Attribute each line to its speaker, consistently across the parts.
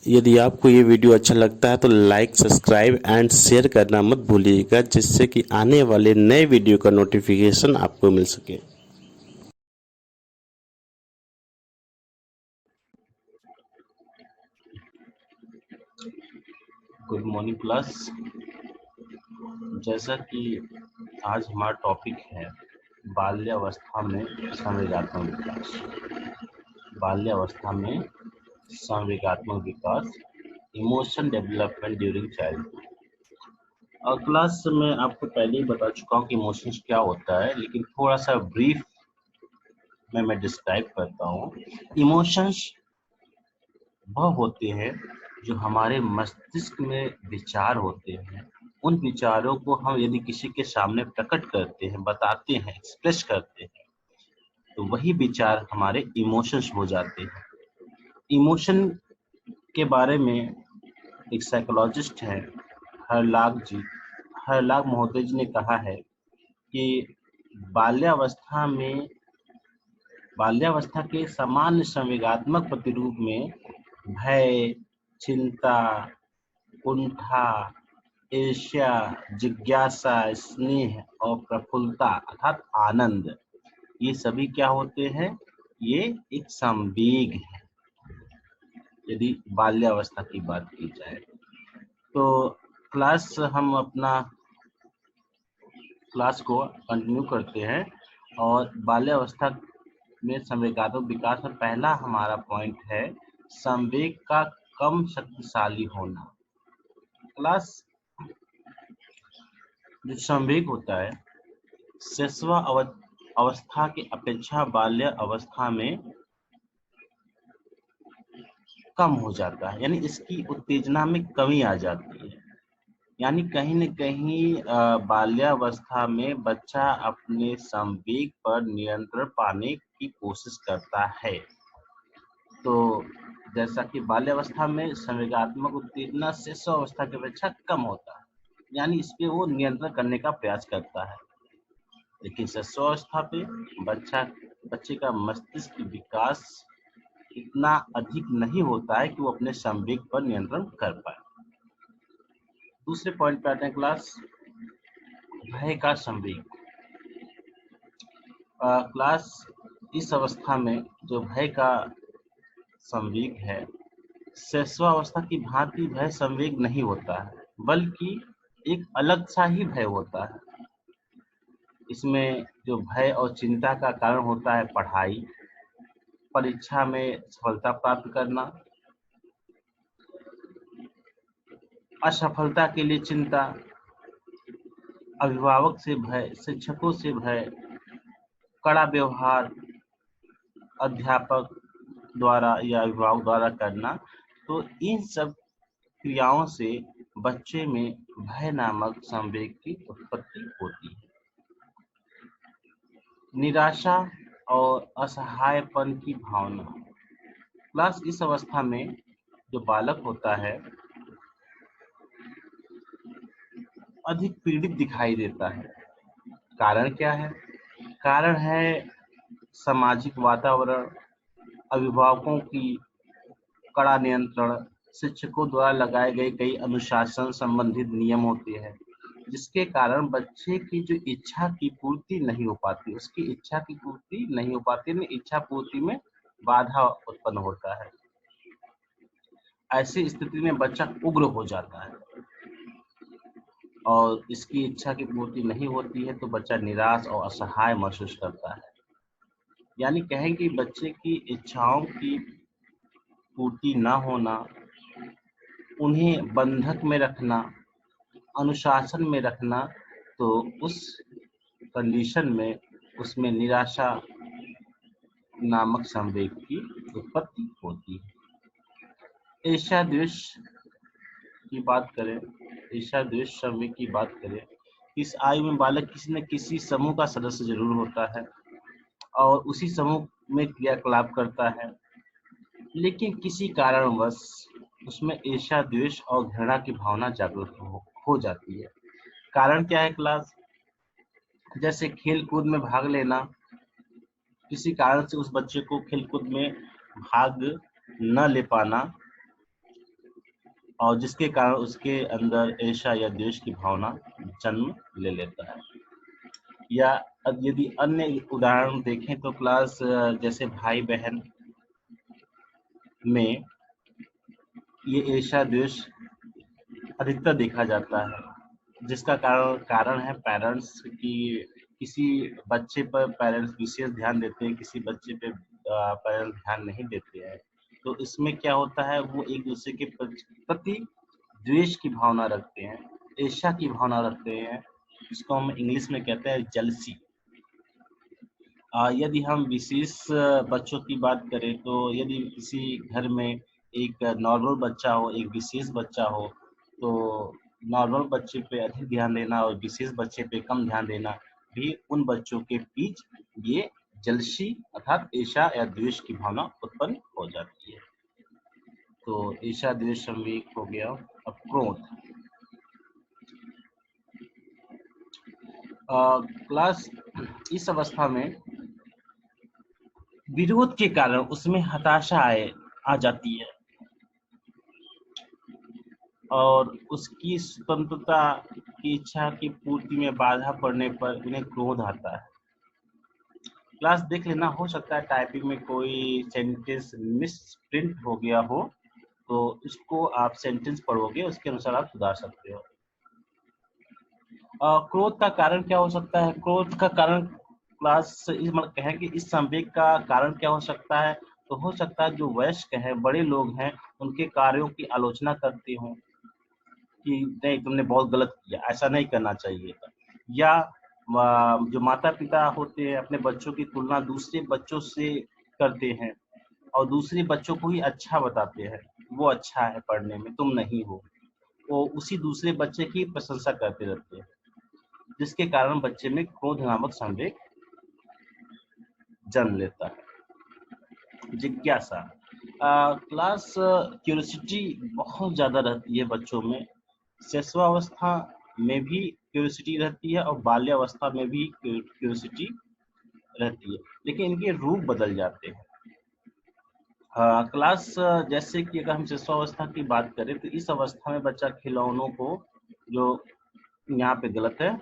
Speaker 1: यदि आपको ये वीडियो अच्छा लगता है तो लाइक, सब्सक्राइब एंड शेयर करना मत भूलिएगा, जिससे कि आने वाले नए वीडियो का नोटिफिकेशन आपको मिल सके। Good morning class. जैसा कि आज हमारा टॉपिक है बाल्यावस्था में संवेगात्मक विकास। बाल्यावस्था में संवेगात्मक विकास, इमोशन डेवलपमेंट ड्यूरिंग चाइल्डहुड। और क्लास में आपको पहले ही बता चुका हूँ कि इमोशंस क्या होता है, लेकिन थोड़ा सा ब्रीफ में मैं डिस्क्राइब करता हूँ। इमोशंस वह होते हैं जो हमारे मस्तिष्क में विचार होते हैं। उन विचारों को हम यदि किसी के सामने प्रकट करते हैं, बताते हैं, एक्सप्रेस करते हैं, तो वही विचार हमारे इमोशंस हो जाते हैं। इमोशन के बारे में एक साइकोलॉजिस्ट है हरलाग महोदय जी ने कहा है कि बाल्यावस्था के सामान्य संवेगात्मक प्रतिरूप में भय, चिंता, कुंठा, ईर्ष्या, जिज्ञासा, स्नेह और प्रफुल्लता अर्थात आनंद, ये सभी क्या होते हैं? ये एक संवेग है। यदि बाल्यावस्था की बात की जाए तो हम अपना क्लास को कंटिन्यू करते हैं। और बाल्यावस्था में संवेगात्मक विकास में पहला हमारा पॉइंट है संवेग का कम शक्तिशाली होना। क्लास जो संवेग होता है शैशव अवस्था की अपेक्षा बाल्य अवस्था में कम हो जाता है, यानी इसकी उत्तेजना में कमी आ जाती है। यानी कहीं न कहीं बाल्यावस्था में बच्चा अपने संवेग पर नियंत्रण पाने की कोशिश करता है। तो जैसा कि बाल्यावस्था में संवेगात्मक उत्तेजना शैशव अवस्था की अपेक्षा कम होता है, यानी इस पे वो नियंत्रण करने का प्रयास करता है। लेकिन शैशव अवस्था पे बच्चे का मस्तिष्क विकास इतना अधिक नहीं होता है कि वो अपने संवेग पर नियंत्रण कर पाए। दूसरे पॉइंट पे आते हैं क्लास, भय का संवेग। क्लास इस अवस्था में जो भय का संवेग है शैशव अवस्था की भांति भय संवेग नहीं होता है, बल्कि एक अलग सा ही भय होता है। इसमें जो भय और चिंता का कारण होता है पढ़ाई, परीक्षा में सफलता प्राप्त करना, असफलता के लिए चिंता, अभिभावक से भय, शिक्षकों से भय, कड़ा व्यवहार अध्यापक द्वारा या अभिभावक द्वारा करना। तो इन सब क्रियाओं से बच्चे में भय नामक संवेग की उत्पत्ति होती है। निराशा और असहायपन की भावना। क्लास इस अवस्था में जो बालक होता है अधिक पीड़ित दिखाई देता है। कारण क्या है? कारण है सामाजिक वातावरण, अभिभावकों की कड़ा नियंत्रण, शिक्षकों द्वारा लगाए गए कई अनुशासन संबंधित नियम होते हैं, जिसके कारण बच्चे की जो इच्छा की पूर्ति नहीं हो पाती, उसकी इच्छा की पूर्ति नहीं हो पाती, इच्छा पूर्ति में बाधा उत्पन्न होता है। ऐसी स्थिति में बच्चा उग्र हो जाता है और इसकी इच्छा की पूर्ति नहीं होती है तो बच्चा निराश और असहाय महसूस करता है। यानी कहें कि बच्चे की इच्छाओं की पूर्ति न होना, उन्हें बंधक में रखना, अनुशासन में रखना, तो उस कंडीशन में उसमें निराशा नामक संवेग की उत्पत्ति होती है। ईर्ष्या द्वेष की बात करें, ईर्ष्या द्वेष संवेग की बात करें, इस आयु में बालक किसी न किसी समूह का सदस्य जरूर होता है और उसी समूह में क्रियाकलाप करता है, लेकिन किसी कारणवश उसमें ईर्ष्या द्वेष और घृणा की भावना जागृत हो जाती है। कारण क्या है क्लास? जैसे खेल कूद में भाग लेना, किसी कारण से उस बच्चे को खेल कूद में भाग न ले पाना, और जिसके कारण उसके अंदर ईर्ष्या या द्वेष की भावना जन्म ले लेता है। या अब यदि अन्य उदाहरण देखें तो क्लास जैसे भाई बहन में ये ईर्ष्या द्वेष अधिकतर देखा जाता है, जिसका कारण है पेरेंट्स की। किसी बच्चे पर पेरेंट्स विशेष ध्यान देते हैं, किसी बच्चे पे पेरेंट्स ध्यान नहीं देते हैं। तो इसमें क्या होता है, वो एक दूसरे के प्रति द्वेष की भावना रखते हैं, ईर्ष्या की भावना रखते हैं, जिसको हम इंग्लिश में कहते हैं जेलसी। यदि हम विशेष बच्चों की बात करें तो यदि किसी घर में एक नॉर्मल बच्चा हो, एक विशेष बच्चा हो, तो नॉर्मल बच्चे पे अधिक ध्यान देना और विशेष बच्चे पे कम ध्यान देना भी उन बच्चों के बीच ये जलसी अर्थात ईर्ष्या या द्वेष की भावना उत्पन्न हो जाती है। तो ईर्ष्या द्वेष संवेग हो गया। अब क्रोध। क्लास इस अवस्था में विरोध के कारण उसमें हताशा आ जाती है और उसकी स्वतंत्रता की इच्छा की पूर्ति में बाधा पड़ने पर उन्हें क्रोध आता है। क्लास देख लेना, हो सकता है टाइपिंग में कोई सेंटेंस मिस प्रिंट हो गया हो, तो इसको आप सेंटेंस पढ़ोगे उसके अनुसार आप सुधार सकते हो। क्रोध का कारण क्या हो सकता है? क्रोध का कारण क्लास इस मतलब कहें कि इस संवेग का कारण क्या हो सकता है? तो हो सकता है जो वयस्क हैं, बड़े लोग हैं, उनके कार्यों की आलोचना करते हों कि नहीं तुमने बहुत गलत किया, ऐसा नहीं करना चाहिए था। या जो माता पिता होते हैं अपने बच्चों की तुलना दूसरे बच्चों से करते हैं और दूसरे बच्चों को ही अच्छा बताते हैं, वो अच्छा है पढ़ने में, तुम नहीं हो। वो उसी दूसरे बच्चे की प्रशंसा करते रहते हैं, जिसके कारण बच्चे में क्रोध नामक संवेग जन्म लेता है। जिज्ञासा। क्लास क्यूरियोसिटी बहुत ज्यादा रहती है बच्चों में। शैशवावस्था में भी क्यूरियोसिटी रहती है और बाल्यावस्था में भी क्यूरियोसिटी रहती है, लेकिन इनके रूप बदल जाते हैं। क्लास जैसे कि अगर हम शैशवावस्था की बात करें तो इस अवस्था में बच्चा खिलौनों को, जो यहाँ पे गलत है,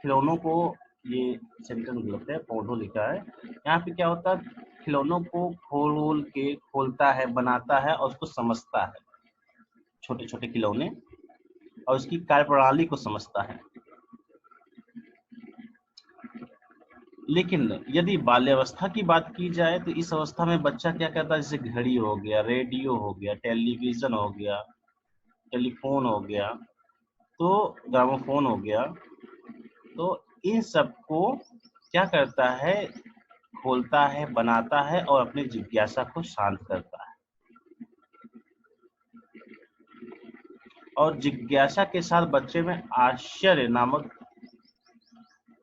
Speaker 1: खिलौनों को, ये सेंटेंस गलत है, पौधों लिखा है। यहाँ पे क्या होता है, खिलौनों को खोल के खोलता है, बनाता है और उसको समझता है, छोटे छोटे खिलौने, और उसकी कार्यप्रणाली को समझता है। लेकिन यदि बाल्यावस्था की बात की जाए तो इस अवस्था में बच्चा क्या करता है, जैसे घड़ी हो गया, रेडियो हो गया, टेलीविजन हो गया, टेलीफोन हो गया, तो ग्रामोफोन हो गया, तो इन सबको क्या करता है, खोलता है, बनाता है और अपनी जिज्ञासा को शांत करता है। और जिज्ञासा के साथ बच्चे में आश्चर्य नामक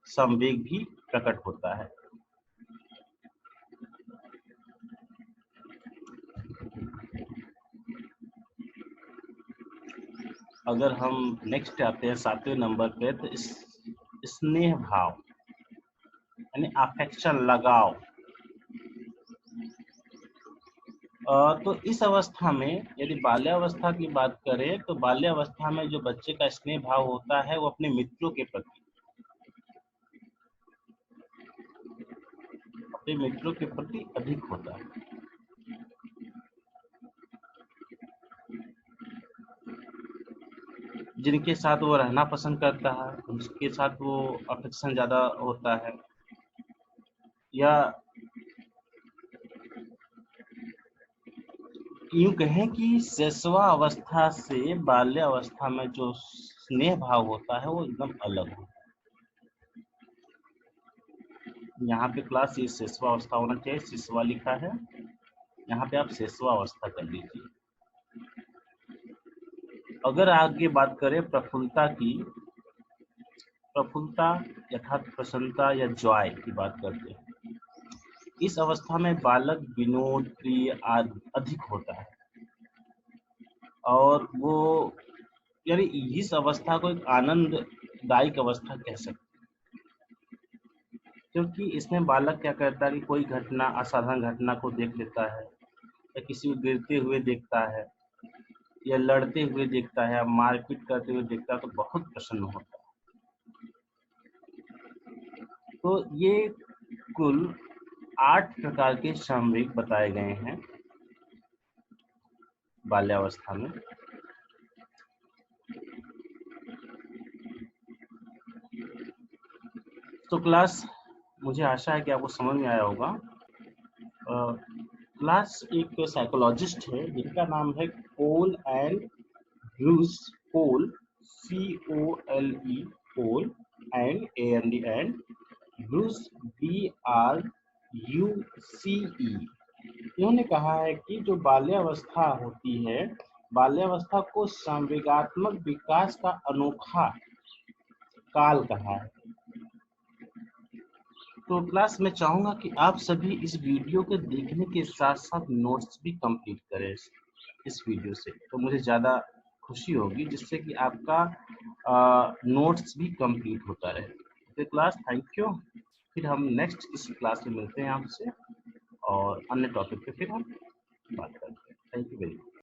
Speaker 1: संवेग भी प्रकट होता है। अगर हम नेक्स्ट आते हैं 7वें नंबर पे, तो स्नेह भाव यानी अफेक्शन, लगाव। तो इस अवस्था में यदि बाल्यावस्था की बात करें तो बाल्यावस्था में जो बच्चे का स्नेह भाव होता है वो अपने मित्रों के प्रति, अपने मित्रों के प्रति अधिक होता है। जिनके साथ वो रहना पसंद करता है उनके साथ वो अफेक्शन ज्यादा होता है। या यूं कहें कि शैशवा अवस्था से बाल्यावस्था में जो स्नेह भाव होता है वो एकदम अलग होता है। यहाँ पे क्लास ये शैशवा अवस्था होना चाहिए, शिशवा लिखा है, यहाँ पे आप शैशवा अवस्था कर लीजिए। अगर आगे बात करें प्रफुल्लता की, प्रफुल्लता यथार्थ प्रसन्नता या जॉय की बात करते हैं। इस अवस्था में बालक विनोद प्रिय आदि अधिक होता है और वो यानी इस अवस्था को एक आनंददायक अवस्था कह सकते हैं, क्योंकि इसमें बालक क्या करता है कि कोई घटना, असाधारण घटना को देख लेता है या किसी को गिरते हुए देखता है या लड़ते हुए देखता है या मारपीट करते हुए देखता है तो बहुत प्रसन्न होता है। तो ये कुल 8 प्रकार के सामरिक बताए गए हैं बाल्यावस्था में। तो क्लास, मुझे आशा है कि आपको समझ में आया होगा। क्लास एक साइकोलॉजिस्ट है जिनका नाम है Cole and Bruce. Cole, COLE, Cole and AND and Bruce, BRUCE। इन्होंने कहा है कि जो बाल्यावस्था होती है, बाल्यावस्था को संवेगात्मक विकास का अनोखा काल कहा है। तो क्लास मैं चाहूंगा कि आप सभी इस वीडियो को देखने के साथ साथ नोट्स भी कंप्लीट करें इस वीडियो से, तो मुझे ज़्यादा खुशी होगी, जिससे कि आपका नोट्स भी कंप्लीट होता रहे। तो क्लास, थैंक यू। फिर हम नेक्स्ट इस क्लास में मिलते हैं आपसे और अन्य टॉपिक पे फिर हम बात करते हैं। Thank you very much.